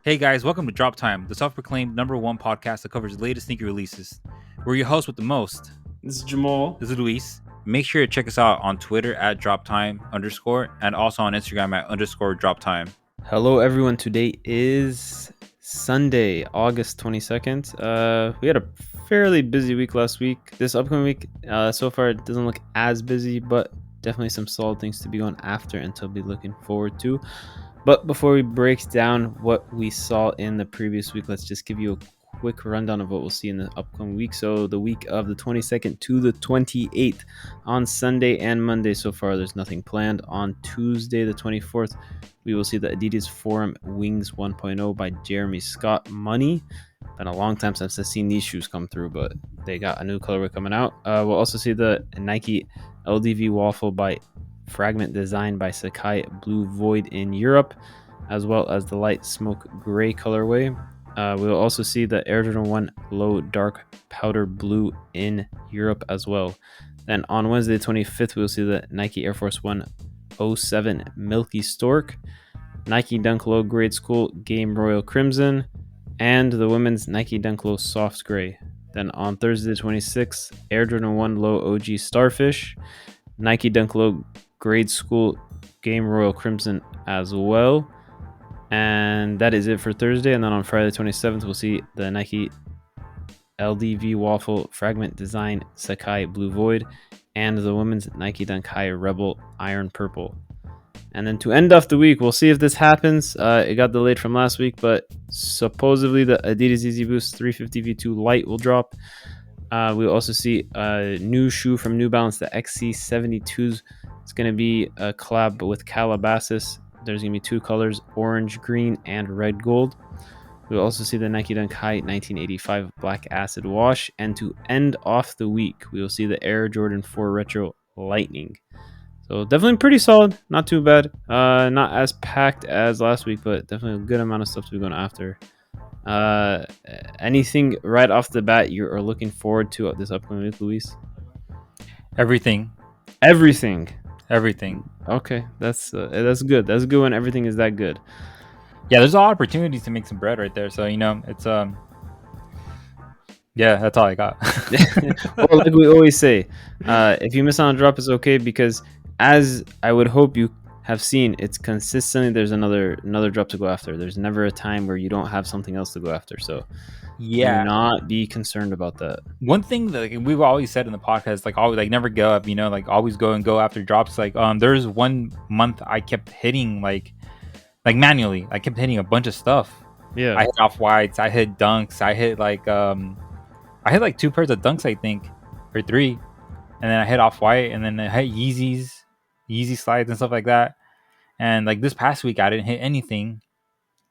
Hey guys, welcome to Drop Time, the self-proclaimed #1 podcast that covers the latest sneaker releases. We're your hosts with the most. This is Jamal. This is Luis. Make sure to check us out on Twitter at DropTime_ and also on Instagram at _DropTime. Hello, everyone. Today is Sunday, August 22nd. We had a fairly busy week last week. This upcoming week, so far, it doesn't look as busy, but definitely some solid things to be going after and to be looking forward to. But before we break down what we saw in the previous week, let's just give you a quick rundown of what we'll see in the upcoming week. So the week of the 22nd to the 28th, on Sunday and Monday so far, there's nothing planned. On Tuesday, the 24th, we will see the Adidas Forum Wings 1.0 by Jeremy Scott Money. Been a long time since I've seen these shoes come through, but they got a new colorway coming out. We'll also see the Nike LDV Waffle by Fragment, designed by Sacai Blue Void in Europe, as well as the light smoke gray colorway. We'll also see the Air Jordan 1 Low Dark Powder Blue in Europe as well. Then on Wednesday the 25th, we'll see the Nike Air Force 1 07 Milky Stork, Nike Dunk Low Grade School Game Royal Crimson, and the women's Nike Dunk Low Soft Gray. Then on Thursday the 26th, Air Jordan 1 Low OG Starfish, Nike Dunk Low Grade School Game Royal Crimson as well. And that is it for Thursday. And then on Friday the 27th, we'll see the Nike LDV Waffle Fragment Design Sacai Blue Void and the women's Nike Dunk High Rebel Iron Purple. And then to end off the week, we'll see if this happens. It got delayed from last week, but supposedly the Adidas Yeezy Boost 350 V2 Lite will drop. We'll also see a new shoe from New Balance, the XC72s. It's going to be a collab with Calabasas. There's going to be two colors, orange, green, and red gold. We'll also see the Nike Dunk High 1985 Black Acid Wash. And to end off the week, we will see the Air Jordan 4 Retro Lightning. So definitely pretty solid. Not too bad. Not as packed as last week, but definitely a good amount of stuff to be going after. Anything right off the bat you are looking forward to this upcoming week, Luis? Everything. Okay, that's good. That's good when everything is that good. Yeah, there's all opportunities to make some bread right there. So it's yeah, that's all I got. Well, like we always say, if you miss on a drop, it's okay, because as I would hope you have seen, it's consistently there's another drop to go after. There's never a time where you don't have something else to go after. So yeah, do not be concerned about that. One thing that we've always said in the podcast, always never give up, always go after drops. There's 1 month I kept hitting manually. I kept hitting a bunch of stuff. Yeah, I hit off whites, I hit dunks, I hit I hit 2 pairs of dunks, I think, or 3, and then I hit off white, and then I hit Yeezy slides and stuff like that. And this past week I didn't hit anything,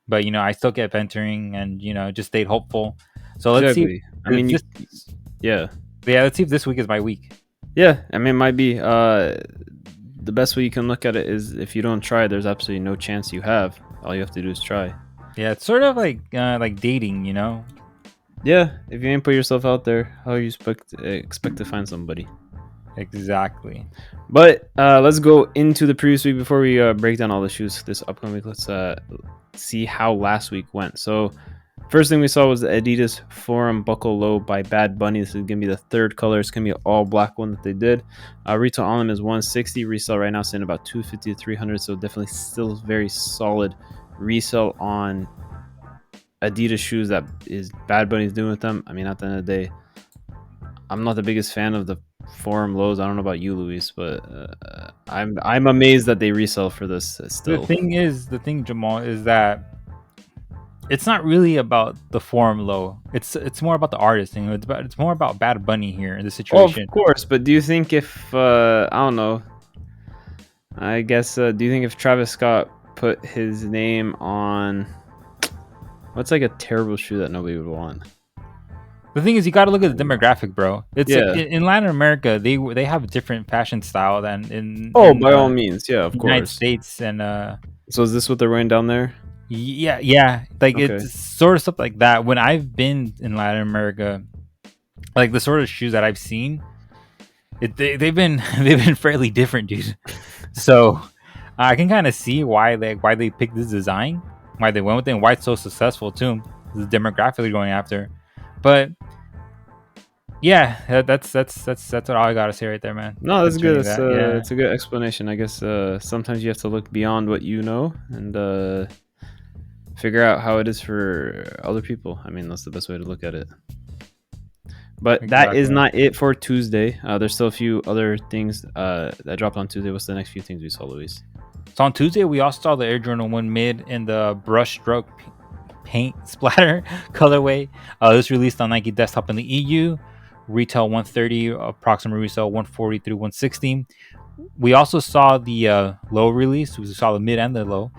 but I still kept entering and just stayed hopeful. So let's see. I mean, yeah. Let's see if this week is my week. Yeah, I mean, it might be. The best way you can look at it is if you don't try, there's absolutely no chance you have. All you have to do is try. Yeah, it's sort of like dating, Yeah, if you ain't put yourself out there, how you expect to find somebody? Exactly. But let's go into the previous week before we break down all the shoes this upcoming week. Let's see how last week went. So first thing we saw was the Adidas Forum Buckle Low by Bad Bunny. This is going to be the third color. It's going to be an all black one that they did. Retail on them is $160. Resale right now sitting about $250 to $300. So definitely still very solid resale on Adidas shoes that is Bad Bunny's doing with them. I mean, at the end of the day, I'm not the biggest fan of the Forum lows. I don't know about you, Luis, but I'm amazed that they resell for this still. The thing, Jamal, is that it's not really about the Forum low. It's more about the artist. It's more about Bad Bunny here in this situation. Of course, but do you think if I don't know? I guess do you think if Travis Scott put his name on what's a terrible shoe that nobody would want? The thing is, you got to look at the demographic, bro. It's in Latin America, they have a different fashion style than in by all means, yeah, of course. United States. And so is this what they're wearing down there? Yeah, it's sort of stuff like that. When I've been in Latin America, the sort of shoes that I've seen, they've been fairly different, dude. So I can kind of see why they picked this design. why they went with it and why it's so successful too. The demographic they're going after. But yeah, that's what all I gotta say right there, man. No, that's good. Concerning that, yeah, It's a good explanation. I guess sometimes you have to look beyond what you know and figure out how it is for other people. I mean, that's the best way to look at it. But that is exactly. not it for Tuesday. There's still a few other things that dropped on Tuesday. What's the next few things we saw, Luis? So on Tuesday, we also saw the Air Jordan 1 mid in the brush stroke paint splatter colorway. This released on Nike Desktop in the EU. Retail 130, approximate resale 140 through 160. We also saw the low release. We saw the mid and the low.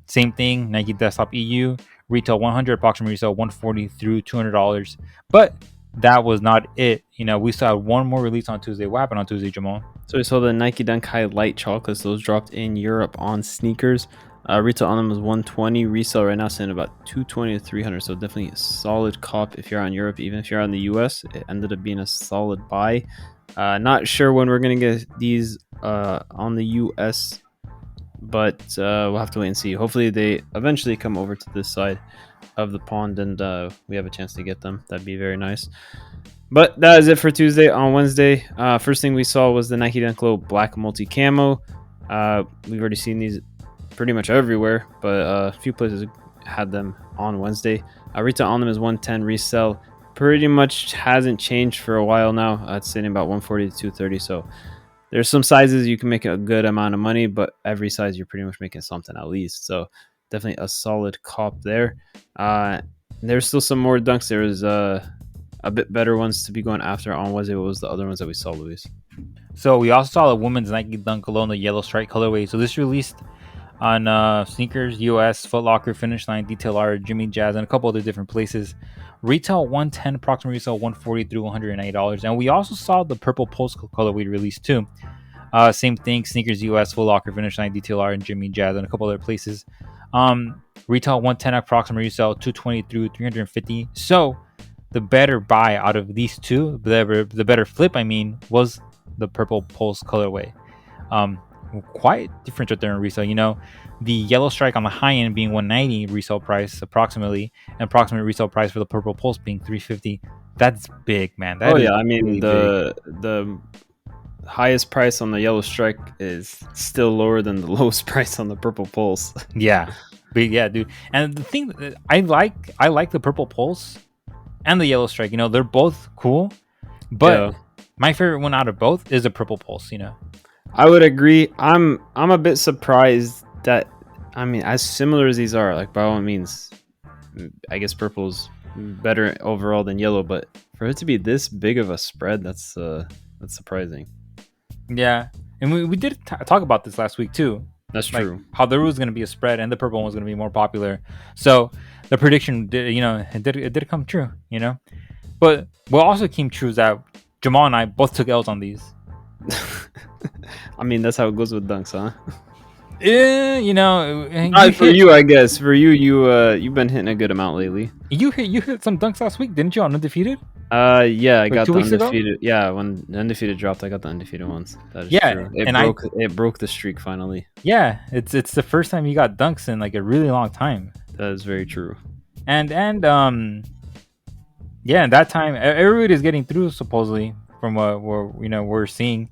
Same thing, Nike Desktop EU. Retail 100, approximate resale 140 through $200. But that was not it. We saw one more release on Tuesday. What happened on Tuesday, Jamal? So we saw the Nike Dunk High Light Chocolates. Those dropped in Europe on sneakers. Retail on them was 120. Resale right now sitting about 220 to 300. So definitely a solid cop if you're on Europe. Even if you're on the US, it ended up being a solid buy. Not sure when we're gonna get these on the US, but we'll have to wait and see. Hopefully they eventually come over to this side of the pond and we have a chance to get them. That'd be very nice. But that is it for Tuesday. On Wednesday, first thing we saw was the Nike Dunk Low Black Multi Camo. We've already seen these pretty much everywhere, but a few places had them on Wednesday. Retail on them is 110. Resell pretty much hasn't changed for a while now. It's sitting about 140 to 230. So there's some sizes you can make a good amount of money, but every size you're pretty much making something at least. So definitely a solid cop there. There's still some more dunks. There was a bit better ones to be going after on Wednesday. What was the other ones that we saw, Luis? So we also saw the women's Nike Dunk Low in the yellow stripe colorway. So this released on Sneakers, US, Foot Locker, Finish Line, Detail Art, Jimmy Jazz, and a couple other different places. Retail 110, approximate resale 140 through $180. And we also saw the purple Pulse colorway released too. Same thing, Sneakers, US, Foot Locker, Finish Line, Detail Art, and Jimmy Jazz, and a couple other places. Retail 110, approximate resale 220 through 350. So the better buy out of these two, the better flip, was the purple Pulse colorway. Quite different right there in resale. The yellow strike on the high end being 190 resale price approximately, and approximate resale price for the purple Pulse being 350. That's big, man. That is really the highest price on the yellow strike is still lower than the lowest price on the purple Pulse. Yeah, but yeah, dude. And the thing that I like the purple Pulse and the yellow strike. They're both cool, but my favorite one out of both is the purple Pulse. I would agree. I'm a bit surprised that, as similar as these are, like by all means, I guess purple's better overall than yellow, but for it to be this big of a spread, that's surprising. Yeah, and we did talk about this last week too. That's true. How there was going to be a spread and the purple one was going to be more popular. So the prediction did, it did come true. But what also came true is that Jamal and I both took L's on these. That's how it goes with dunks, huh? Not for you, I guess. For you, you've been hitting a good amount lately. You hit some dunks last week, didn't you? On Undefeated. Yeah, I got the undefeated. Yeah, when the undefeated dropped, I got the undefeated ones. That is true. It broke the streak finally. Yeah, it's the first time you got dunks in like a really long time. That is very true. And yeah, that time everybody's getting through supposedly from what we're seeing,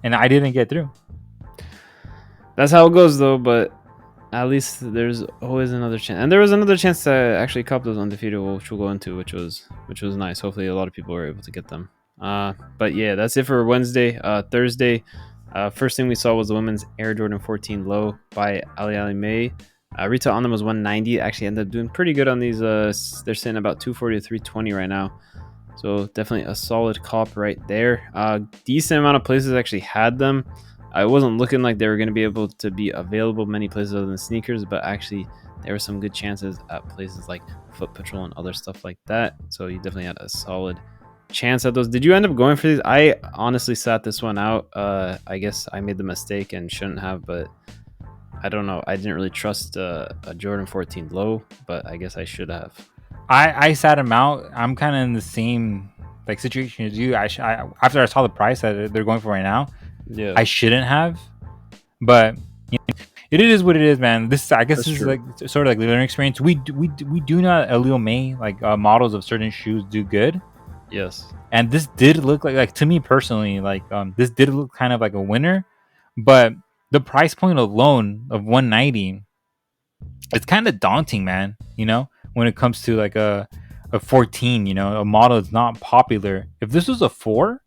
and I didn't get through. That's how it goes though, but at least there's always another chance. And there was another chance to actually cop those undefeated, which we'll go into, which was nice. Hopefully a lot of people were able to get them. But yeah, that's it for Wednesday. Thursday, first thing we saw was the women's Air Jordan 14 Low by Ali May. Retail on them was 190. Actually ended up doing pretty good on these. They're sitting about 240 to 320 right now. So definitely a solid cop right there. Decent amount of places actually had them. It wasn't looking like they were going to be able to be available many places other than sneakers, but actually there were some good chances at places like Foot Patrol and other stuff like that. So you definitely had a solid chance at those. Did you end up going for these? I honestly sat this one out. I guess I made the mistake and shouldn't have, but I don't know. I didn't really trust a Jordan 14 Low, but I guess I should have. I sat him out. I'm kind of in the same situation as you. After I saw the price that they're going for right now, yeah, I shouldn't have. But It is what it is, man. This, I guess, That's this is true. like sort of like the learning experience. We do not Leo May like models of certain shoes do good, Yes. and this did look like to me personally like this did look kind of like a winner, but the price point alone of 190, it's kind of daunting, man. You know, when it comes to like a 14, you know, a model is not popular. If this was a 4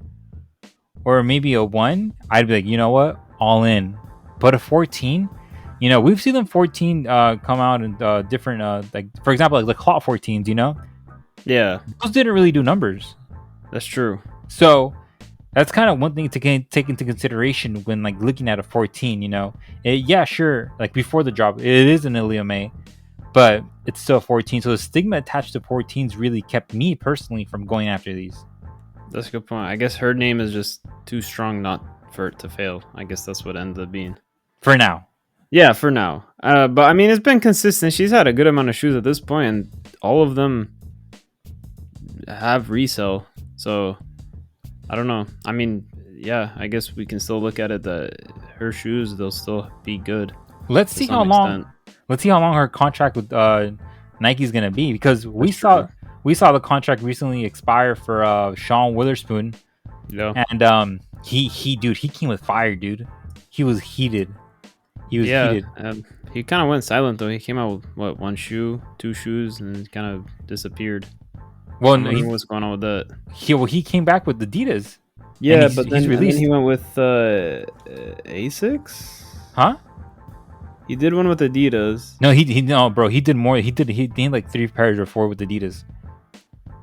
or maybe a 1, I'd be like, you know what, all in. But a 14, you know, we've seen them 14 come out in different like, for example, like the Claw 14s, you know, Yeah, those didn't really do numbers. that's true. So that's kind of one thing to take into consideration when like looking at a 14. You know, yeah, sure, like before the drop, it is an Iliome, but it's still a 14. So the stigma attached to 14s really kept me personally from going after these. That's a good point. I guess her name is just too strong not for it to fail. I guess that's what ended up being. For now, Yeah, for now. But I mean, it's been consistent. She's had a good amount of shoes at this point, and all of them have resell. So I don't know. I mean, yeah, I guess we can still look at it that her shoes, they'll still be good. let's To see some how long. extent. Let's see how long her contract with Nike's gonna be, because That's true. we saw the contract recently expire for Sean Witherspoon, Yeah. and dude, he came with fire, dude. He was heated. He was Yeah. heated. He kind of went silent though. He came out with what, one shoe, two shoes, and kind of disappeared. Well, I'm no, wondering what's going on with that. he came back with Adidas. Yeah, he's but then, and then released. he went with Asics. Huh? He did one with Adidas. No, he no, bro. He did more. He did like 3 pairs or 4 with Adidas.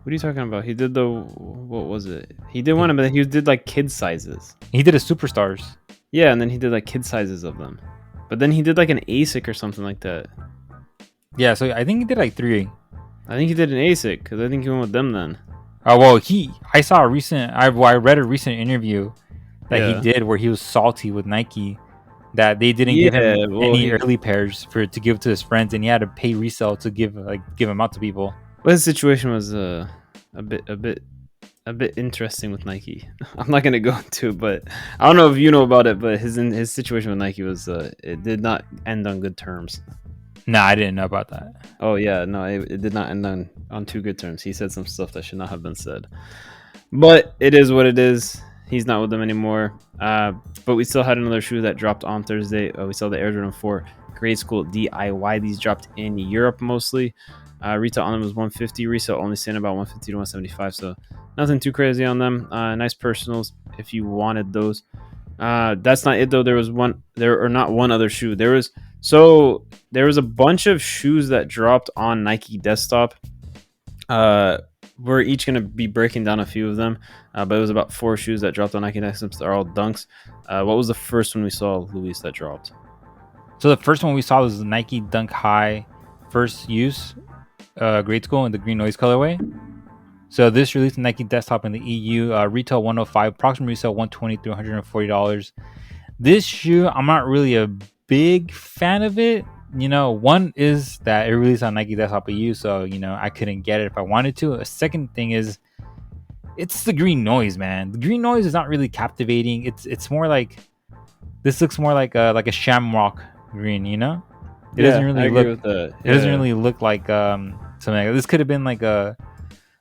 What are you talking about? He did the, what was it? He did one, but he did like kid sizes. He did a Superstars. Yeah, and then he did like kid sizes of them. But then he did like an ASIC or something like that. Yeah, so I think he did like 3. I think he did an ASIC because I think he went with them then. Oh well, I saw a recent. I read a recent interview that Yeah. he did where he was salty with Nike that they didn't give Yeah, him well, any he- early pairs to give to his friends, and he had to pay resale to give them out to people. But his situation was a bit interesting with Nike. I'm not gonna go into it, but I don't know if you know about it. But his situation with Nike was it did not end on good terms. Nah, I didn't know about that. Oh yeah, no, it did not end on too good terms. He said some stuff that should not have been said. But it is what it is. He's not with them anymore. But we still had another shoe that dropped on Thursday. We saw the Air Jordan 4 Grade School DIY. These dropped in Europe mostly. Retail on them was 150. Resale only staying about 150 to 175. So nothing too crazy on them. Nice personals if you wanted those. That's not it though. There or not one other shoe. There was a bunch of shoes that dropped on Nike Desktop. We're each going to be breaking down a few of them, but it was about 4 shoes that dropped on Nike Desktop. They're all dunks. What was the first one we saw, Luis, that dropped? So the first one we saw was the Nike Dunk High first use grade school in the green noise colorway. So this released on Nike Desktop in the EU. Retail 105, approximate resale 120 to $140. This shoe, I'm not really a big fan of it. You know, one is that it released on Nike Desktop EU, so you know I couldn't get it if I wanted to. A second thing is, it's the green noise, man. The green noise is not really captivating. It's more like, this looks more like a shamrock green. You know, it doesn't really look. With that. It doesn't really look like something like that. This could have been like a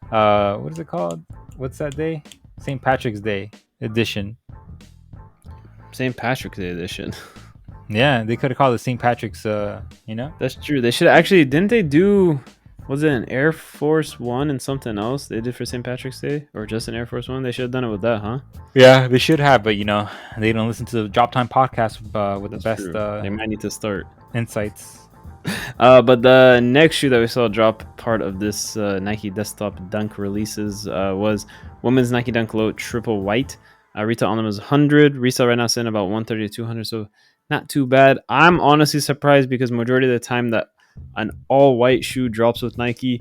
what is it called? What's that day? St. Patrick's Day edition. St. Patrick's Day edition. Yeah, they could have called it St. Patrick's. You know. That's true. They should actually, didn't they do? Was it an Air Force One and something else they did for St. Patrick's Day, or just an Air Force One? They should have done it with that, huh? Yeah, they should have, but you know, they don't listen to the Drop Time podcast with That's the best true. They might need to start. insights. But the next shoe that we saw drop part of this Nike Desktop Dunk releases was women's Nike Dunk Low Triple White. Retail on them is 100. Resale right now sitting about 130 to 200, so not too bad. I'm honestly surprised because majority of the time that an all white shoe drops with Nike,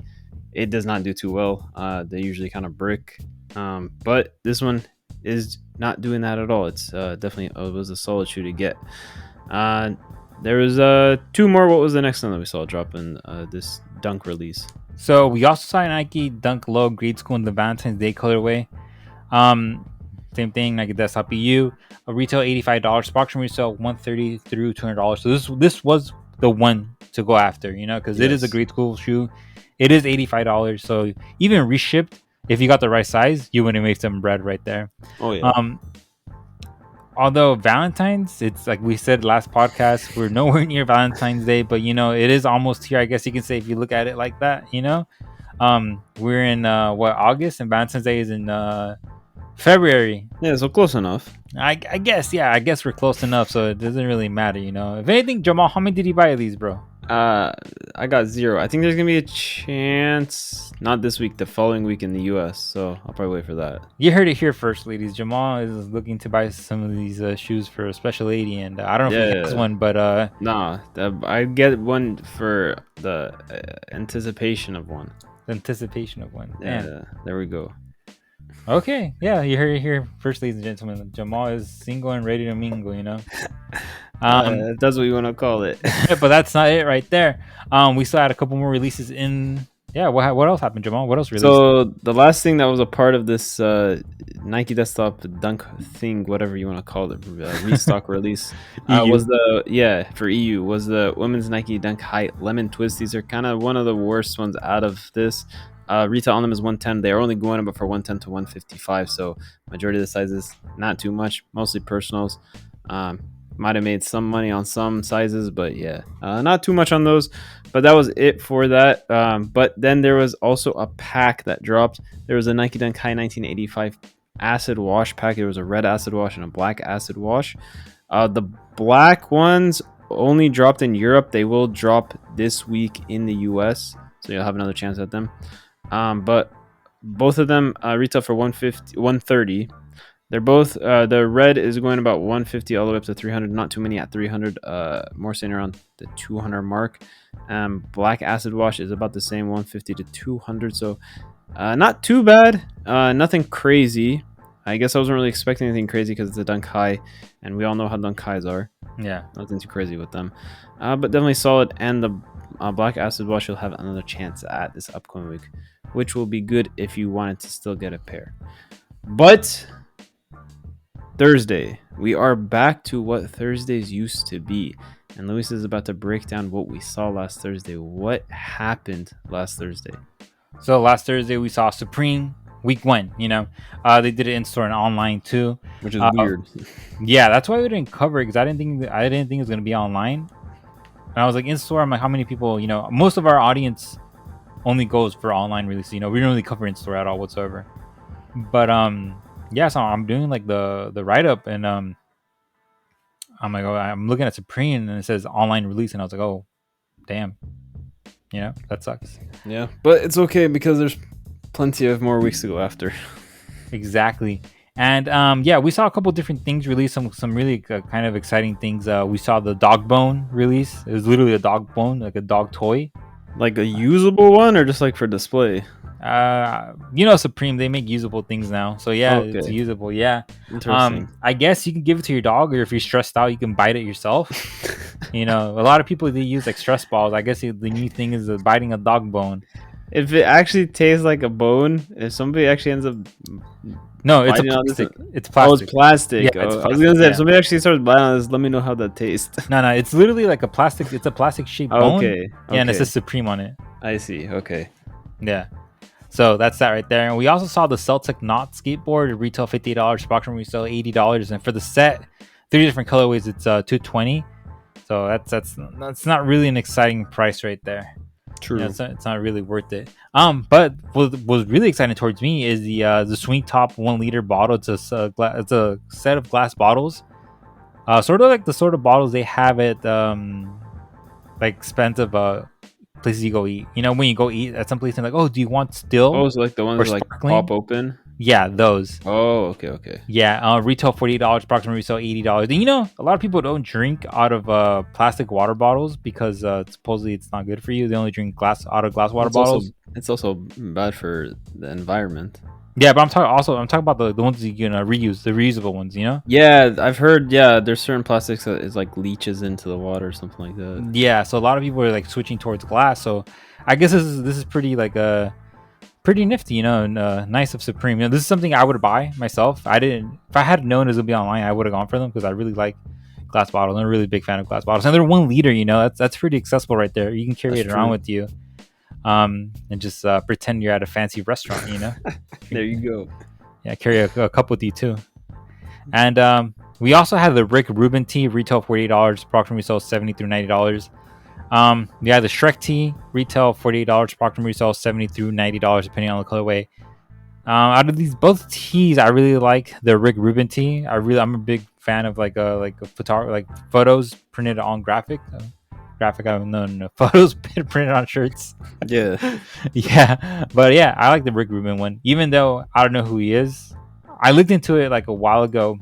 it does not do too well. They usually kind of brick. But this one is not doing that at all. It's definitely, it was a solid shoe to get. There was 2 more. What was the next one that we saw drop in this Dunk release? So we also saw Nike Dunk Low Grade School in the Valentine's Day colorway. Same thing, Nike Desktop EU, a retail $85. Sparks from resale $130 through $200. So this was the one to go after, because it is a Yes. great cool shoe. It is $85. So even reshipped, if you got the right size, you would have made some bread right there. Oh yeah. Although Valentine's, it's like we said last podcast, we're nowhere near Valentine's Day, but it is almost here. I guess you can say if you look at it like that. We're in August, and Valentine's Day is in February. Yeah, so close enough. I guess, yeah, I guess we're close enough, so it doesn't really matter. If anything, Jamal, how many did you buy of these, bro? I got 0. I think there's gonna be a chance, not this week, the following week in the US. So I'll probably wait for that. You heard it here first, ladies. Jamal is looking to buy some of these shoes for a special lady, and I don't know if he has one, but nah, I get one for the anticipation of one. Anticipation of one. Yeah, Man. there we go. Okay, yeah, you heard it here first, ladies and gentlemen. Jamal is single and ready to mingle. That's what you want to call it. But that's not it right there. We still had a couple more releases in. Yeah, what else happened, Jamal? What else released? So the last thing that was a part of this Nike Desktop Dunk thing, whatever you want to call it, restock release, was for EU was the women's Nike Dunk High Lemon Twist. These are kind of one of the worst ones out of this. Retail on them is 110. They are only going about for 110 to 155. So majority of the sizes, not too much, mostly personals. Might have made some money on some sizes, but yeah, not too much on those. But that was it for that. But then there was also a pack that dropped. There was a Nike Dunk High 1985 acid wash pack. There was a red acid wash and a black acid wash. The black ones only dropped in Europe. They will drop this week in the US, so you'll have another chance at them. But both of them retail for 130. They're both the red is going about 150 all the way up to 300. Not too many at 300. More staying around the 200 mark. Black acid wash is about the same, 150 to 200. So not too bad. Nothing crazy. I guess I wasn't really expecting anything crazy because it's a Dunk High, and we all know how Dunk Highs are. Yeah, nothing too crazy with them. But definitely solid. And the black acid wash you'll have another chance at this upcoming week, which will be good if you wanted to still get a pair. But Thursday, we are back to what Thursdays used to be, and Luis is about to break down what we saw last Thursday. What happened last Thursday? So last Thursday we saw Supreme week 1. They did it in store and online too, which is weird. Yeah, that's why we didn't cover it, because I didn't think it was gonna be online. And I was like, in store, I'm like, how many people? Most of our audience only goes for online release. We don't really cover in store at all whatsoever. But yeah, so I'm doing like the write up, and I'm like, I'm looking at Supreme, and it says online release, and I was like, oh, damn, that sucks. Yeah, but it's okay because there's plenty of more weeks to go after. Exactly. And yeah, we saw a couple different things released, some really kind of exciting things. We saw the dog bone release. It was literally a dog bone, like a dog toy. Like a usable one, or just like for display? Supreme, they make usable things now, so yeah, okay. It's usable. Yeah, interesting. I guess you can give it to your dog, or if you're stressed out, you can bite it yourself. A lot of people, they use like stress balls. I guess the new thing is biting a dog bone. If it actually tastes like a bone, if somebody actually ends up no, it's plastic. It's plastic. Oh, it's plastic. Yeah, it's plastic. I was gonna say, if somebody actually starts biting on this, let me know how that tastes. No, it's literally like a plastic. It's a plastic shaped bone. Okay. Yeah, and it says Supreme on it. I see. Okay. Yeah. So that's that right there. And we also saw the Celtic Knot skateboard, retail $58, Sparks from resale $80, and for the set, 3 different colorways, it's $220. So that's not really an exciting price right there. True. It's not really worth it. But what was really exciting towards me is the Swing Top 1 liter bottle. It's a set of glass bottles, sort of like the sort of bottles they have at like expensive places you go eat. When you go eat at some place, and like, oh, do you want still? Oh, so like the ones that like pop open. Yeah, those. Oh, okay. Yeah, retail $48, approximately resale $80. And a lot of people don't drink out of plastic water bottles because supposedly it's not good for you. They only drink out of glass water bottles. It's also bad for the environment. Yeah, but I'm talking about the ones you can reuse, the reusable ones. Yeah, I've heard. Yeah, there's certain plastics that is like leaches into the water or something like that. Yeah, so a lot of people are like switching towards glass. So I guess this is pretty like pretty nifty, and nice of Supreme. This is something I would buy myself. I didn't. If I had known it was gonna be online, I would have gone for them because I really like glass bottles. I'm a really big fan of glass bottles, and they're 1 liter. That's pretty accessible right there. You can carry That's it around true. with you, and just pretend you're at a fancy restaurant. There you go. Yeah, carry a cup with you too. And we also have the Rick Rubin tee, retail $48, approximately sell $70 through $90. We have the Shrek tee, retail $48, approximately sell $70 through $90, depending on the colorway. Out of these both tees, I really like the Rick Rubin tee. I'm a big fan of like a photos printed on graphic. Graphic, I don't know, photos printed on shirts. Yeah. Yeah, but yeah, I like the Rick Rubin one, even though I don't know who he is. I looked into it like a while ago,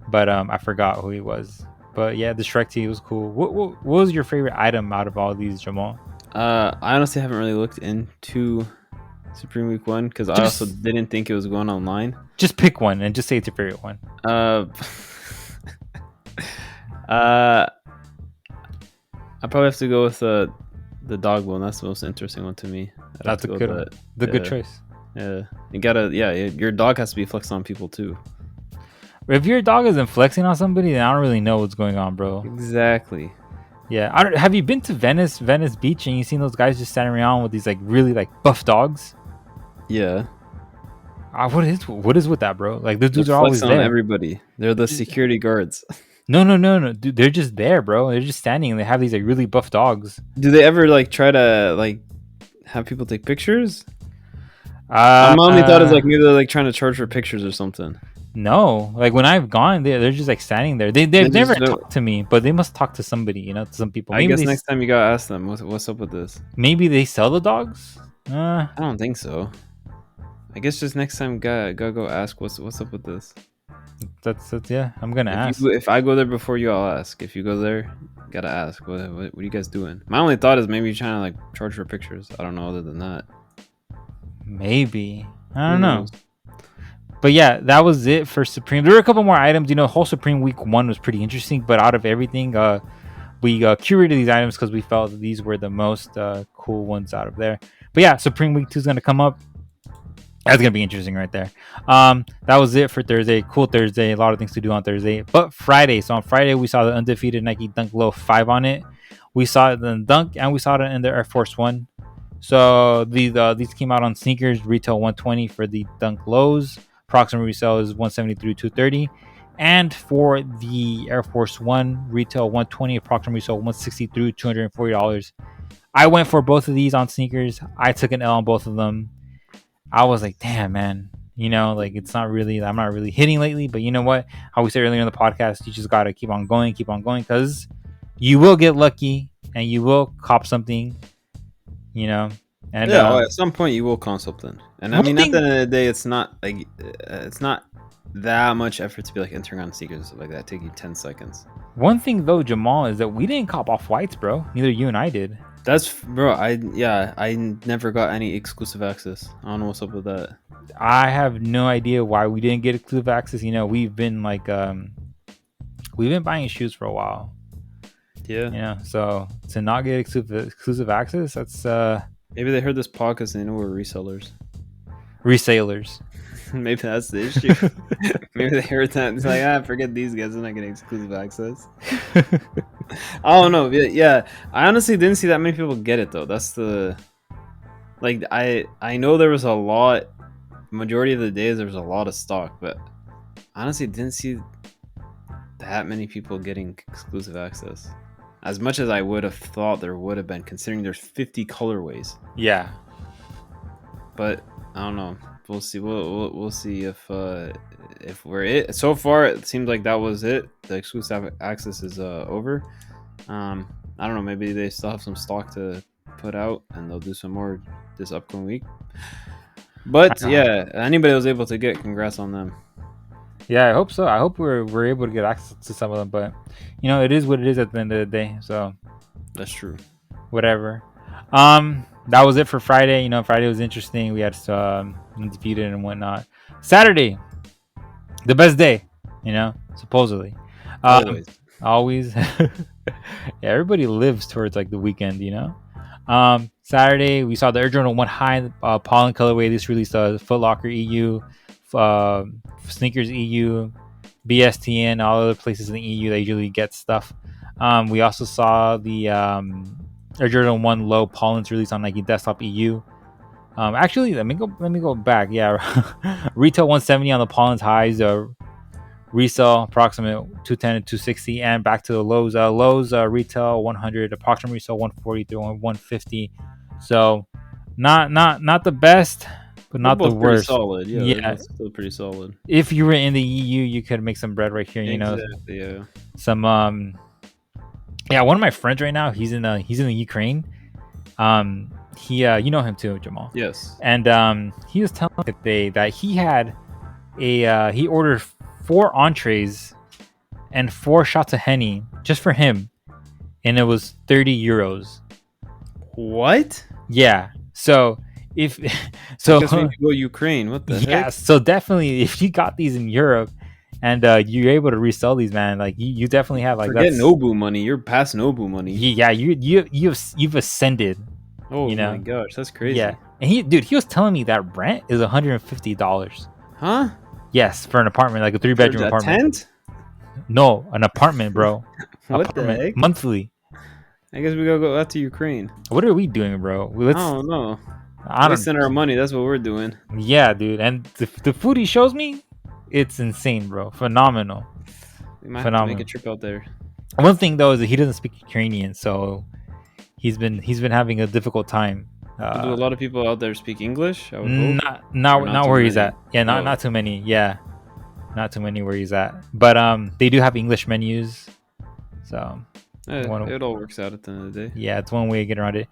but I forgot who he was. But yeah, the Shrek tee was cool. What was your favorite item out of all these, Jamal? I honestly haven't really looked into Supreme Week 1 because I also didn't think it was going online. Just pick one and just say it's your favorite one. I probably have to go with the dog one. That's the most interesting one to me. That's a good one. Good choice. Yeah, your dog has to be flexing on people too. If your dog isn't flexing on somebody, then I don't really know what's going on, bro. Exactly. Yeah, have you been to Venice Beach, and you seen those guys just standing around with these like really like buff dogs? Yeah. What is with that, bro? Like those dudes They're are always flexing there. on everybody. They're the security guards. No, dude, they're just there, bro. They're just standing, and they have these like really buff dogs. Do they ever like try to like have people take pictures? My only thought is like maybe they're like trying to charge for pictures or something. No, like when I've gone, they're just like standing there. They've never talked to me, but they must talk to somebody, to some people. Maybe I guess next time you gotta ask them what's up with this. Maybe they sell the dogs. I don't think so. I guess just next time gotta go ask what's up with this. That's yeah. I'm gonna ask. If I go there before you, I'll ask. If you go there, gotta ask. What are you guys doing? My only thought is maybe you're trying to like charge for pictures. I don't know. Other than that, maybe I don't know. But yeah, that was it for Supreme. There were a couple more items. Whole Supreme Week 1 was pretty interesting. But out of everything, we curated these items because we felt that these were the most cool ones out of there. But yeah, Supreme Week 2 is gonna come up. That's gonna be interesting right there. That was it for Thursday. Cool Thursday. A lot of things to do on Thursday. But Friday. So on Friday, we saw the undefeated Nike Dunk Low 5 on it. We saw it in Dunk, and we saw it in the Air Force 1. So these came out on sneakers. Retail $120 for the Dunk Lows. Approximate resale is $173, $230. And for the Air Force 1, retail $120, approximate resale $163, $240. I went for both of these on sneakers. I took an L on both of them. I was like, damn, man. Like I'm not really hitting lately. But you know what? How we said earlier in the podcast, you just got to keep on going, because you will get lucky and you will cop something, And at some point you will cop something. And I mean, at the end of the day, it's not like it's not that much effort to be like entering on sneakers and stuff like that. Take you 10 seconds. One thing though, Jamal, is that we didn't cop off-whites, bro. Neither you and I did. That's bro. I never got any exclusive access. I don't know what's up with that. I have no idea why we didn't get exclusive access. We've been like we've been buying shoes for a while. Yeah. So to not get exclusive access, that's maybe they heard this podcast and they know we're resellers. Resellers. Maybe that's the issue. Maybe they heard that and it's like, forget these guys, they're not getting exclusive access. I don't know. Yeah, I honestly didn't see that many people get it though. That's the like I know there was a lot. Majority of the days there was a lot of stock, but honestly didn't see that many people getting exclusive access. As much as I would have thought there would have been, considering there's 50 colorways. Yeah. But I don't know. We'll see. We'll see if we're it. So far, it seems like that was it. The exclusive access is over. I don't know. Maybe they still have some stock to put out, and they'll do some more this upcoming week. But yeah, anybody was able to get, congrats on them. Yeah, I hope so. I hope we're able to get access to some of them. But it is what it is at the end of the day. So that's true. Whatever. That was it for Friday. Friday was interesting. We had undefeated and whatnot. Saturday, the best day, supposedly. Always. Yeah, everybody lives towards like the weekend, Saturday we saw the Air Jordan 1 High pollen colorway. This released Foot Locker EU, uh, Sneakers EU, BSTN, all other places in the EU that usually get stuff. We also saw the Air Jordan 1 Low Pollens released on Nike Desktop EU. Actually, let me go back. Yeah, retail 170 on the Pollens highs. Resale approximate 210 and 260, and back to the lows. Lows retail 100, approximate resale 140 through 150. So, not the best, but They're not the both pretty worst. solid. Yeah, they're Yeah, both still pretty solid. if you were in the EU, you could make some bread right here. You know, Exactly. Yeah. some yeah. One of my friends right now, he's in the Ukraine. He you know him too, Jamal. Yes. And he was telling me today that he had he ordered 4 entrees and 4 shots of Henny just for him, and it was 30 euros. What? Yeah. So if so, I guess maybe go Ukraine. What the yeah. heck? So definitely, if you got these in Europe and you're able to resell these, man, like you definitely have like Forget Nobu money. You're past Nobu money. Yeah, you've ascended. Oh you know? my gosh, that's crazy. Yeah, and he was telling me that rent is $150. Huh? Yes, for an apartment, like a 3-bedroom For a apartment. tent? No, an apartment, bro. What Apartment, the heck? monthly. I guess we gotta go out to Ukraine. What are we doing, bro? I don't know. I don't. Wasting our money. That's what we're doing. Yeah, dude, and the food he shows me, it's insane, bro. Phenomenal. We might have to make a trip out there. One thing though is that he doesn't speak Ukrainian, so he's been having a difficult time. Do a lot of people out there speak English? I would hope. Not where he's many? at. Yeah, not too many. Yeah, not too many where he's at. But they do have English menus, so it all works out at the end of the day. Yeah, it's one way to get around it.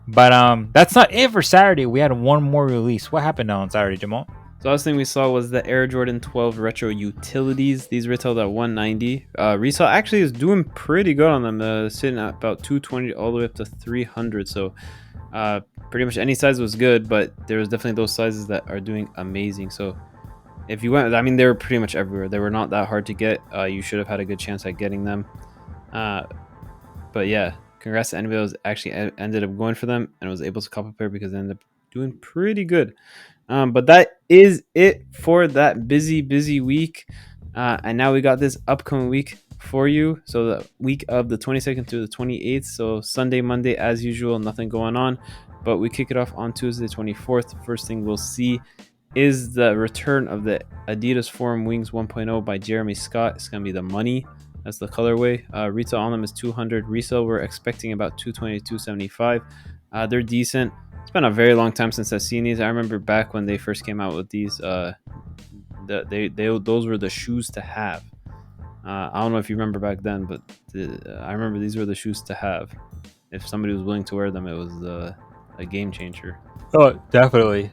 But that's not it for Saturday. We had one more release. What happened now on Saturday, Jamal? The last thing we saw was the Air Jordan 12 Retro Utilities. These retailed at $190. Resale actually is doing pretty good on them. Sitting at about $220 all the way up to $300. So pretty much any size was good, but there was definitely those sizes that are doing amazing. So if you went, I mean, they were pretty much everywhere. They were not that hard to get. You should have had a good chance at getting them. But yeah, congrats to anybody that actually ended up going for them and was able to cop a pair because they ended up doing pretty good. But that is it for that busy week. And now we got this upcoming week for you. So the week of the 22nd through the 28th. So Sunday, Monday, as usual, nothing going on. But we kick it off on Tuesday, 24th. First thing we'll see is the return of the Adidas Forum Wings 1.0 by Jeremy Scott. It's going to be the money. That's the colorway. Retail on them is $200. Resale, we're expecting about $220 to $275. They're decent. It's been a very long time since I've seen these. I remember back when they first came out with these. Those were the shoes to have. I don't know if you remember back then, but I remember these were the shoes to have. If somebody was willing to wear them, it was a game changer. Oh, definitely.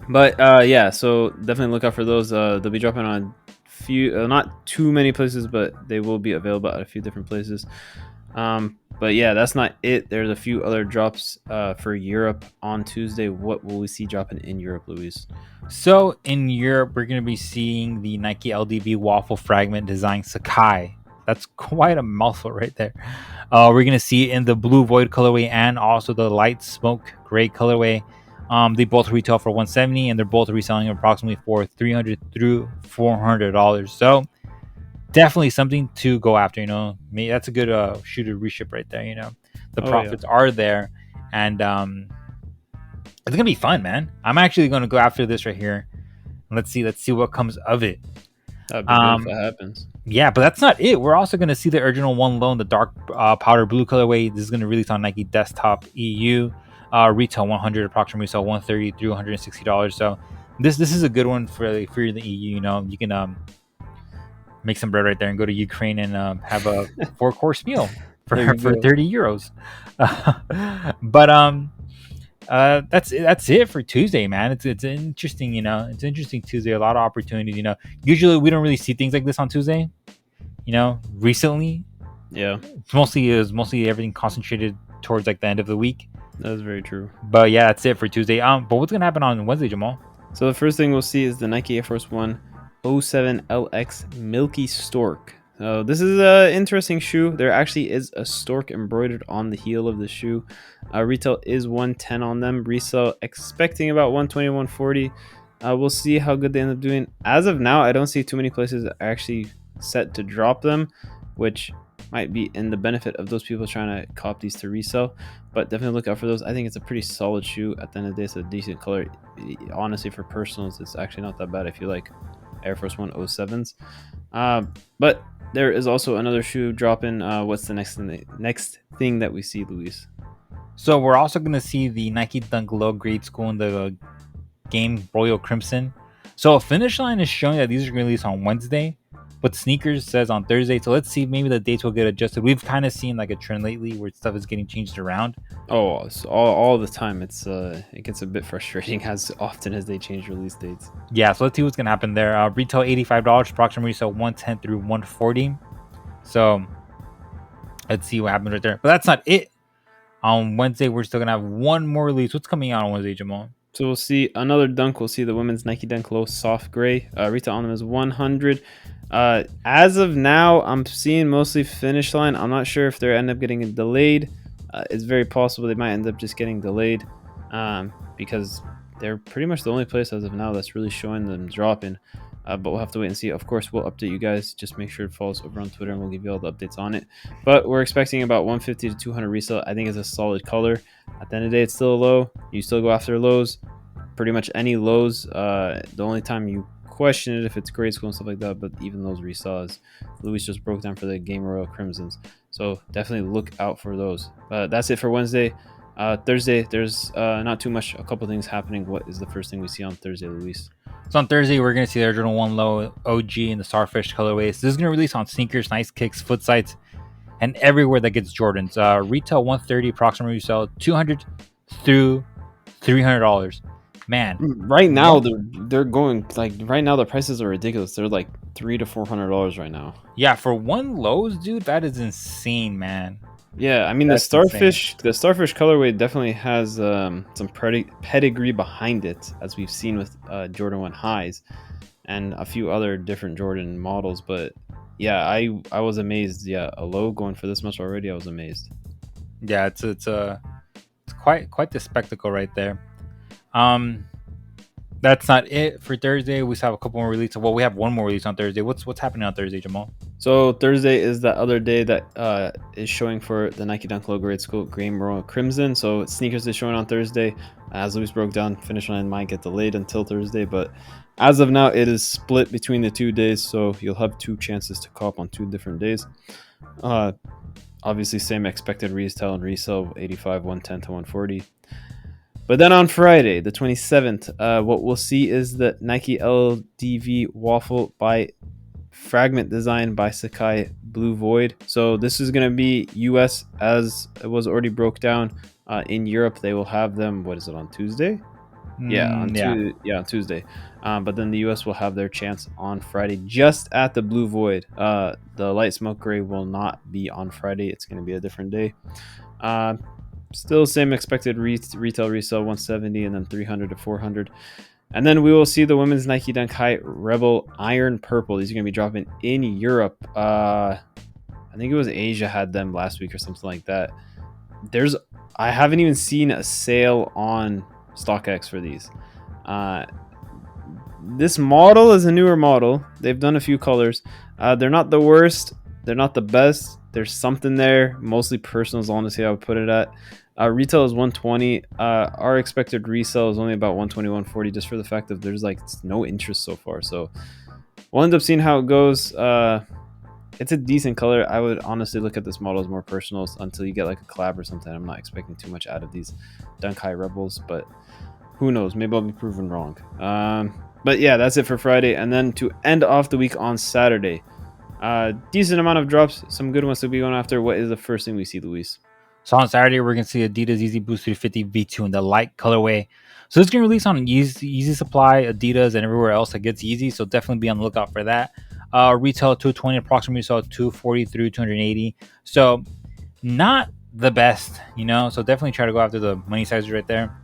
But yeah, so definitely look out for those. They'll be dropping on few, not too many places, but they will be available at a few different places. But yeah, that's not it. There's a few other drops for Europe on Tuesday. What will we see dropping in Europe, Luis? So in Europe, we're going to be seeing the Nike LDB Waffle Fragment design Sacai. That's quite a mouthful right there. We're going to see it in the Blue Void colorway and also the Light Smoke Gray colorway. They both retail for $170, and they're both reselling approximately for $300 through $400. So definitely something to go after. You know, maybe that's a good shoot to reship right there. You know, the profits are there, and it's gonna be fun, man. I'm actually gonna go after this right here. Let's see what comes of it. That'd be good if that happens. Yeah, but that's not it. We're also gonna see the original One Low in the dark powder blue colorway. This is gonna release on Nike Desktop EU. Retail 100, approximately resale 130 through $160. So this is a good one for the EU. You know, you can make some bread right there and go to Ukraine and have a 4-course meal for 30 euros. But that's it for Tuesday, man. It's interesting, you know. It's interesting Tuesday. A lot of opportunities, you know. Usually we don't really see things like this on Tuesday. You know, recently, yeah, it's mostly everything concentrated towards like the end of the week. That's very true. But yeah, that's it for Tuesday. But what's gonna happen on Wednesday, Jamal? So the first thing we'll see is the Nike Air Force One 07 LX Milky Stork. So this is an interesting shoe. There actually is a stork embroidered on the heel of the shoe. Retail is 110 on them. Resale expecting about 120, 140. We'll see how good they end up doing. As of now, I don't see too many places that are actually set to drop them, which might be in the benefit of those people trying to cop these to resell. But definitely look out for those. I think it's a pretty solid shoe. At the end of the day, it's a decent color. Honestly, for personals, it's actually not that bad if you like Air Force One 07s. But there is also another shoe dropping. What's the next thing that we see, Luis? So we're also gonna see the Nike Dunk Low Grade School in the game Royal Crimson. So Finish Line is showing that these are gonna release on Wednesday, but Sneakers says on Thursday. So let's see, maybe the dates will get adjusted. We've kind of seen like a trend lately where stuff is getting changed around. Oh, it's all the time. It gets a bit frustrating as often as they change release dates. Yeah, so let's see what's gonna happen there. Retail $85, approximately resale 110 through 140. So let's see what happens right there. But that's not it. On Wednesday, we're still gonna have one more release. What's coming out on Wednesday, Jamal? So we'll see another dunk. We'll see the women's Nike Dunk Low Soft Gray. Retail on them is 100. As of now, I'm seeing mostly Finish Line. I'm not sure if they end up getting delayed. It's very possible they might end up just getting delayed because they're pretty much the only place as of now that's really showing them dropping. But we'll have to wait and see. Of course, we'll update you guys. Just make sure to follow us over on Twitter and we'll give you all the updates on it. But we're expecting about 150 to 200 resale. I think it's a solid color. At the end of the day, it's still a low. You still go after lows. Pretty much any lows. The only time you question it if it's grade school and stuff like that, but even those resales, Luis just broke down for the Game Royal Crimsons. So definitely look out for those. That's it for Wednesday. Thursday, there's not too much. A couple things happening. What is the first thing we see on Thursday, Luis? So on Thursday, we're going to see the original One Low OG in the Starfish colorways. This is going to release on Sneakers, Nice Kicks, Foot Sites, and everywhere that gets Jordans. Retail 130, approximately resale 200 through $300. Man, right now they're going like right now the prices are ridiculous. They're like $300 to $400 right now. Yeah, for one lows, dude, that is insane, man. Yeah, I mean the Starfish colorway definitely has some pedigree behind it, as we've seen with Jordan 1 highs and a few other different Jordan models. But yeah, I was amazed. Yeah, a low going for this much already. I was amazed. Yeah, it's quite the spectacle right there. That's not it for Thursday. We still have a couple more releases. Well, we have one more release on Thursday. What's happening on Thursday, Jamal? So Thursday is that other day that is showing for the Nike Dunk Low Grade School Game Royal Crimson. So Sneakers is showing on Thursday. As Luis broke down, Finish Line might get delayed until Thursday, but as of now, it is split between the 2 days. So you'll have 2 chances to cop on 2 different days. Obviously, same expected retail and resale, 85, 110 to 140. But then on Friday, the 27th, what we'll see is the Nike LDV Waffle by Fragment design by Sacai Blue Void. So this is going to be US as it was already broke down. In Europe, they will have them, what is it, on Tuesday? On Tuesday. But then the US will have their chance on Friday just at the Blue Void. The light smoke gray will not be on Friday. It's going to be a different day. Still same expected retail resale 170 and then 300 to 400. And then we will see the women's Nike Dunk High Rebel Iron Purple. These are going to be dropping in Europe. I think it was Asia had them last week or something like that. I haven't even seen a sale on StockX for these. This model is a newer model. They've done a few colors. They're not the worst. They're not the best. There's something there. Mostly personals, honestly, I would put it at. Retail is 120. Our expected resale is only about 120, 140, just for the fact that there's like no interest so far. So we'll end up seeing how it goes. It's a decent color. I would honestly look at this model as more personals until you get like a collab or something. I'm not expecting too much out of these Dunk High Rebels, but who knows? Maybe I'll be proven wrong. But yeah, that's it for Friday. And then to end off the week on Saturday, decent amount of drops, some good ones to be going after. What is the first thing we see, Luis? So on Saturday, we're going to see Adidas Yeezy Boost 350 V2 in the light colorway. So it's going to release on Yeezy Supply, Adidas, and everywhere else that gets Yeezy. So definitely be on the lookout for that. Retail 220, approximately retail 240 through 280. So not the best, So definitely try to go after the money sizes right there,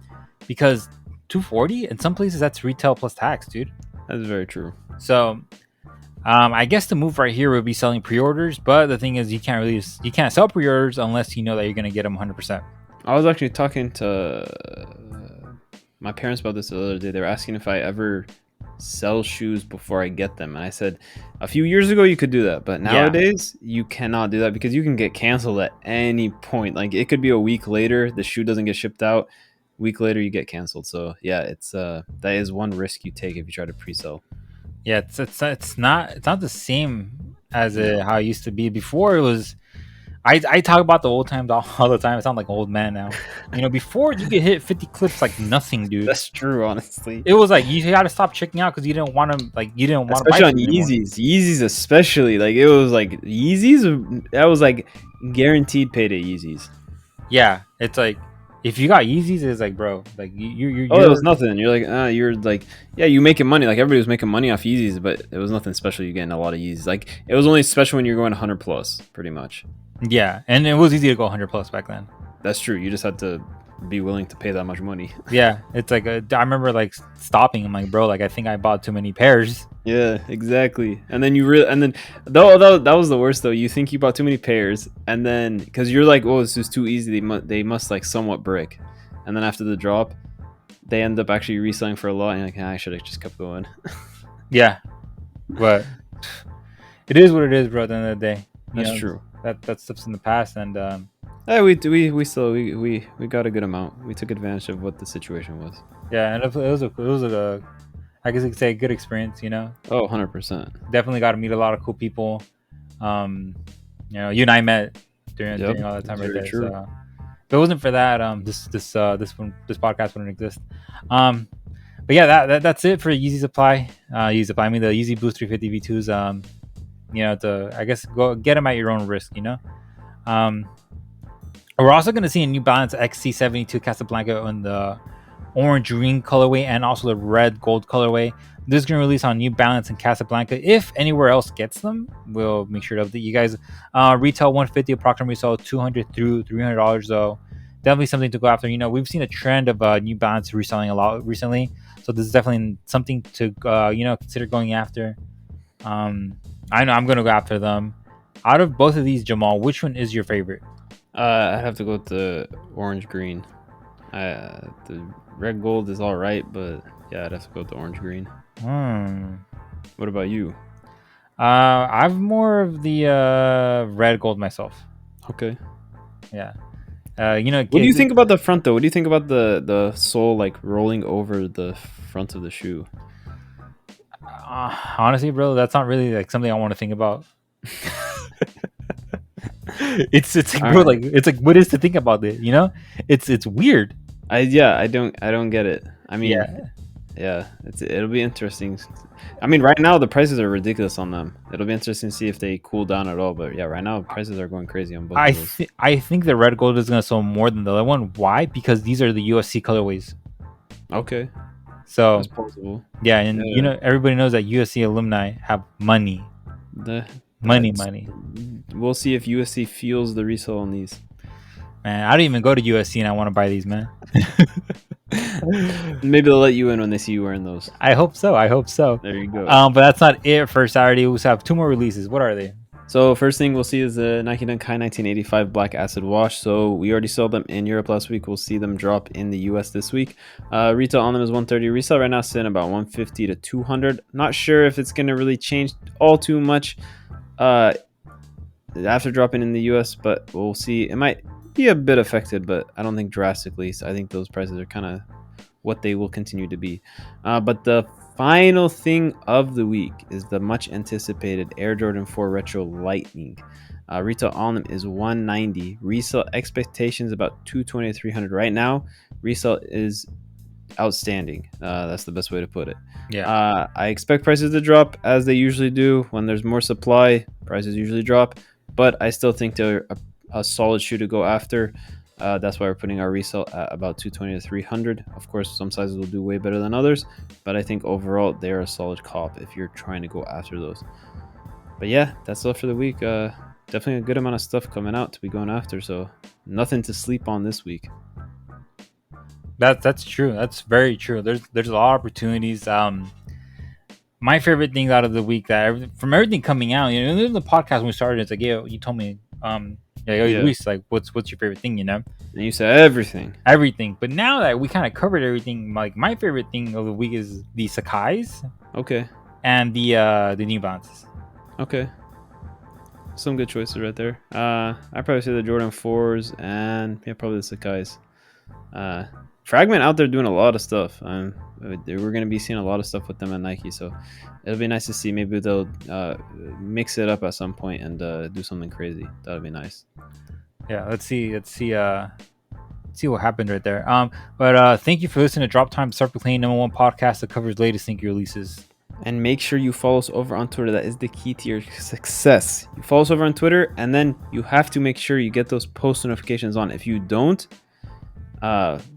because 240 in some places that's retail plus tax, dude. That is very true. So I guess the move right here would be selling pre-orders, but the thing is, you can't sell pre-orders unless you know that you're gonna get them 100%. I was actually talking to my parents about this the other day. They were asking if I ever sell shoes before I get them, and I said a few years ago you could do that, but nowadays you cannot do that because you can get canceled at any point. Like it could be a week later, the shoe doesn't get shipped out. Week later, you get canceled. So yeah, it's that is one risk you take if you try to pre-sell. Yeah, it's not the same as No, how it used to be before. It was I talk about the old times all the time. I sound like an old man now. Before you could hit 50 clips like nothing, dude. that's true. Honestly, It was like you had to stop checking out because you didn't want to buy especially on them anymore. Yeezys, especially like it was like Yeezys. That was like guaranteed payday Yeezys. Yeah, it's like if you got Yeezys, it's like, bro, like Oh, it was nothing. You're like, yeah, you making money. Like everybody was making money off Yeezys, but it was nothing special. You getting a lot of Yeezys. Like it was only special when you're going 100 plus, pretty much. yeah, and it was easy to go 100 plus back then. That's true. You just had to be willing to pay that much money. Yeah, it's like I remember like stopping. I'm like, bro, like I think I bought too many pairs. Yeah, exactly. And then though that was the worst though. You think you bought too many pairs, and then because you're like, oh, this is too easy. They must like somewhat brick, and then after the drop, they end up actually reselling for a lot. And you're like, I should have just kept going. Yeah, but it is what it is, bro. At the end of the day, That's true. That stuff's in the past, and Yeah, we got a good amount. We took advantage of what the situation was. yeah, and it was a I guess you could say a good experience. Oh, 100%. Definitely got to meet a lot of cool people. You and I met during all that time right very there. true. So if it wasn't for that, this podcast wouldn't exist. But yeah, that's it for Yeezy Supply. Yeezy Supply. I mean the Yeezy Boost 350 V2s. I guess go get them at your own risk. We're also going to see a New Balance XC72 Casablanca in the orange green colorway and also the red gold colorway. This is going to release on New Balance and Casablanca. If anywhere else gets them, we'll make sure to update you guys. Retail 150, approximately resell $200 through $300 though. Definitely something to go after. We've seen a trend of New Balance reselling a lot recently, so this is definitely something to consider going after. I know I'm going to go after them. Out of both of these, Jamal, which one is your favorite? I have to go with the orange green. The red gold is all right, but yeah, I'd have to go with the orange green. What about you? I'm more of the red gold myself. Okay. Yeah. What do you think about the front though? What do you think about the sole like rolling over the front of the shoe? Honestly, bro, that's not really like something I want to think about. It's like, bro, like it's like what is to think about it? It's weird. I don't get it. I mean, yeah, it'll be interesting. I mean, right now the prices are ridiculous on them. It'll be interesting to see if they cool down at all. But yeah, right now prices are going crazy on both. I think the red gold is gonna sell more than the other one. Why? Because these are the USC colorways. Okay. So that's possible. Yeah, and everybody knows that USC alumni have money. Money. We'll see if USC feels the resale on these. Man, I don't even go to USC and I want to buy these, man. Maybe they'll let you in when they see you wearing those. I hope so. There you go. But that's not it for Saturday. We have two more releases. What are they? So first thing we'll see is the Nike Dunk High 1985 Black Acid Wash. So we already saw them in Europe last week. We'll see them drop in the US this week. Retail on them is $130. Resale right now sitting about $150 to $200. Not sure if it's going to really change all too much after dropping in the US, but we'll see. It might be a bit affected, but I don't think drastically. So I think those prices are kind of what they will continue to be. But the final thing of the week is the much anticipated Air Jordan 4 Retro Lightning. Retail on them is $190. Resale expectations about $220 to $300 right now. Resale is outstanding. That's the best way to put it. Yeah. I expect prices to drop as they usually do. When there's more supply, prices usually drop. But I still think they're a solid shoe to go after. That's why we're putting our resale at about $220 to $300. Of course, some sizes will do way better than others, but I think overall they're a solid cop if you're trying to go after those. But yeah, that's all for the week. Definitely a good amount of stuff coming out to be going after, so nothing to sleep on this week. That's true. That's very true. There's a lot of opportunities. my favorite things out of the week from everything coming out, in the podcast when we started, it's like, yeah, you told me, yeah, yo, Yeah. Luis, like, what's your favorite thing, And you said everything. everything. But now that we kind of covered everything, like my favorite thing of the week is the sacais Okay. and the New Balances. Okay. Some good choices right there. I'd probably say the Jordan 4s and yeah, probably the Sacai's. Fragment out there doing a lot of stuff. We're going to be seeing a lot of stuff with them at Nike, so it'll be nice to see. Maybe they'll mix it up at some point and do something crazy. That'll be nice. Yeah, let's see what happened right there. But thank you for listening to Drop Time, Start Playing #1 podcast that covers latest sneaker releases. And make sure you follow us over on Twitter. That is the key to your success. You follow us over on Twitter, and then you have to make sure you get those post notifications on. If you don't,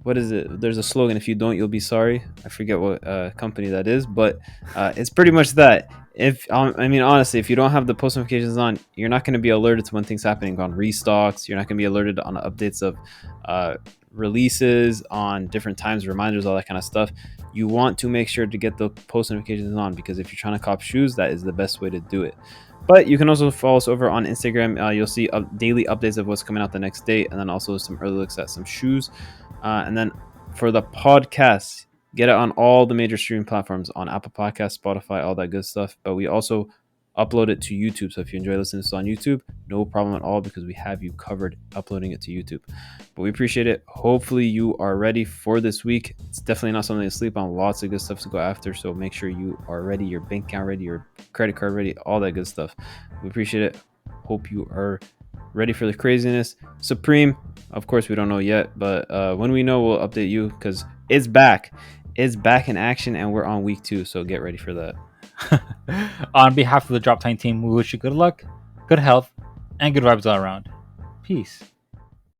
what is it? There's a slogan. If you don't, you'll be sorry. I forget what company that is, but it's pretty much that. Honestly, if you don't have the post notifications on, you're not going to be alerted to when things happening on restocks. You're not going to be alerted on updates of releases on different times, reminders, all that kind of stuff. You want to make sure to get the post notifications on, because if you're trying to cop shoes, that is the best way to do it. But you can also follow us over on Instagram. You'll see daily updates of what's coming out the next day, and then also some early looks at some shoes. And then for the podcast, get it on all the major streaming platforms, on Apple Podcasts, Spotify, all that good stuff. But we also upload it to YouTube. So if you enjoy listening to this on YouTube, no problem at all, because we have you covered uploading it to YouTube. But we appreciate it. Hopefully you are ready for this week. It's definitely not something to sleep on. Lots of good stuff to go after. So make sure you are ready, your bank account ready, your credit card ready, all that good stuff. We appreciate it. Hope you are ready for the craziness. Supreme, of course, we don't know yet, but when we know, we'll update you, because it's back. It's back in action, and we're on week 2, so get ready for that. On behalf of the Drop Time team, we wish you good luck, good health, and good vibes all around. Peace.